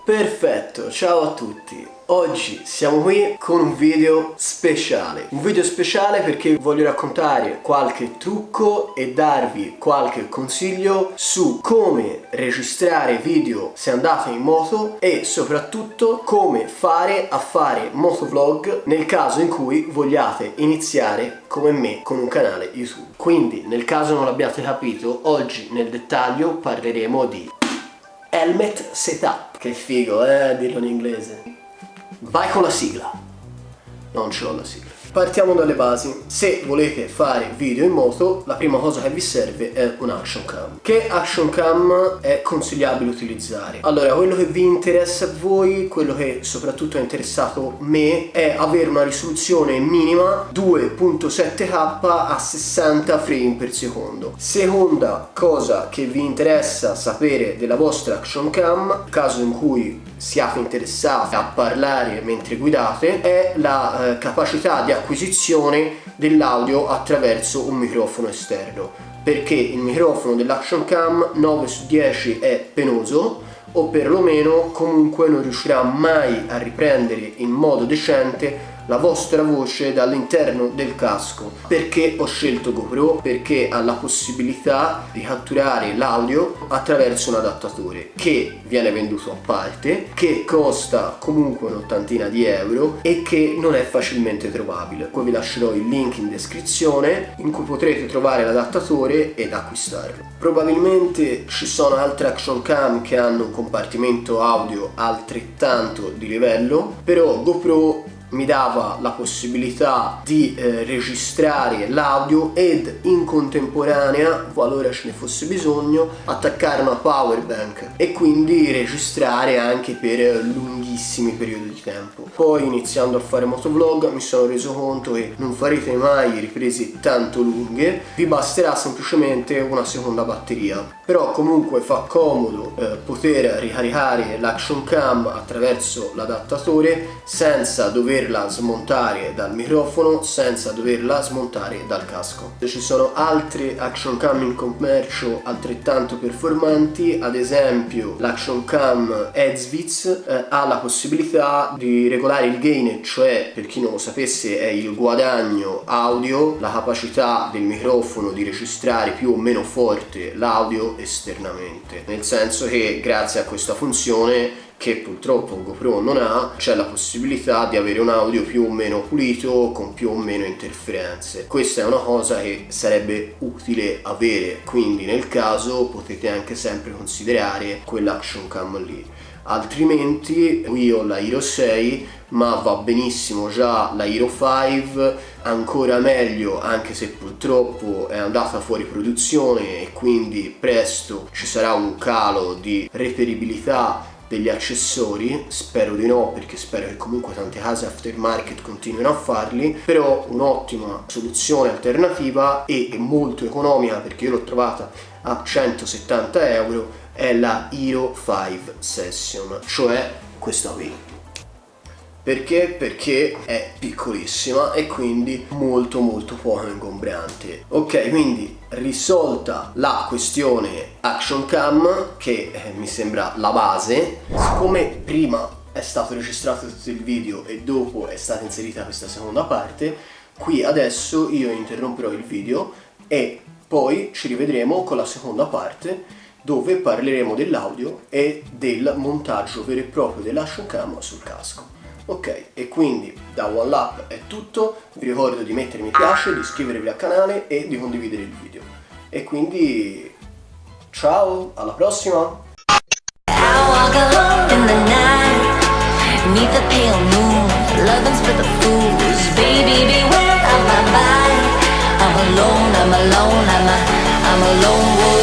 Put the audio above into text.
Perfetto, ciao a tutti. Oggi siamo qui con un video speciale. Un video speciale perché voglio raccontare qualche trucco e darvi qualche consiglio su come registrare video se andate in moto e soprattutto come fare a fare motovlog nel caso in cui vogliate iniziare come me con un canale YouTube. Quindi, nel caso non l'abbiate capito, oggi nel dettaglio parleremo di helmet setup. Che figo, dirlo in inglese. Vai con la sigla. Non ce l'ho la sigla. Partiamo dalle basi. Se volete fare video in moto, la prima cosa che vi serve è un action cam. Che action cam è consigliabile utilizzare? Allora, quello che vi interessa a voi, quello che soprattutto ha interessato me, è avere una risoluzione minima 2.7K a 60 frame per secondo. Seconda cosa che vi interessa sapere della vostra action cam, caso in cui siate interessati a parlare mentre guidate, è la capacità di acquisizione dell'audio attraverso un microfono esterno, perché il microfono dell'action cam 9 su 10 è penoso, o perlomeno comunque non riuscirà mai a riprendere in modo decente la vostra voce dall'interno del casco. Perché ho scelto GoPro? Perché ha la possibilità di catturare l'audio attraverso un adattatore che viene venduto a parte, che costa comunque un'ottantina di euro e che non è facilmente trovabile. Poi vi lascerò il link in descrizione in cui potrete trovare l'adattatore ed acquistarlo. Probabilmente ci sono altre action cam che hanno un compartimento audio altrettanto di livello, però GoPro mi dava la possibilità di registrare l'audio ed in contemporanea, qualora ce ne fosse bisogno, attaccare una power bank e quindi registrare anche per lunghissimi periodi di tempo. Poi, iniziando a fare motovlog, mi sono reso conto che non farete mai riprese tanto lunghe, vi basterà semplicemente una seconda batteria. Però comunque fa comodo poter ricaricare l'action cam attraverso l'adattatore senza doverla smontare dal microfono, senza doverla smontare dal casco. Ci sono altre action cam in commercio altrettanto performanti, ad esempio l'action cam Headsvits ha la possibilità di regolare il gain, cioè, per chi non lo sapesse, è il guadagno audio, la capacità del microfono di registrare più o meno forte l'audio esternamente, nel senso che grazie a questa funzione, che purtroppo GoPro non ha, c'è la possibilità di avere un audio più o meno pulito con più o meno interferenze. Questa è una cosa che sarebbe utile avere, quindi nel caso potete anche sempre considerare quell'action cam lì. Altrimenti io ho la Hero 6, ma va benissimo già la Hero 5, ancora meglio, anche se purtroppo è andata fuori produzione e quindi presto ci sarà un calo di reperibilità degli accessori. Spero di no, perché spero che comunque tante case aftermarket continuino a farli, però un'ottima soluzione alternativa e molto economica, perché io l'ho trovata a 170 euro, è la Hero 5 Session, cioè questa qui. Perché? Perché è piccolissima e quindi molto poco ingombrante. Ok, quindi risolta la questione action cam, che mi sembra la base, siccome prima è stato registrato tutto il video e dopo è stata inserita questa seconda parte, qui adesso io interromperò il video e poi ci rivedremo con la seconda parte, dove parleremo dell'audio e del montaggio vero e proprio dell'action cam sul casco. Ok, e quindi da OneLap è tutto. Vi ricordo di mettere mi piace, di iscrivervi al canale e di condividere il video. E quindi ciao, alla prossima! I'm alone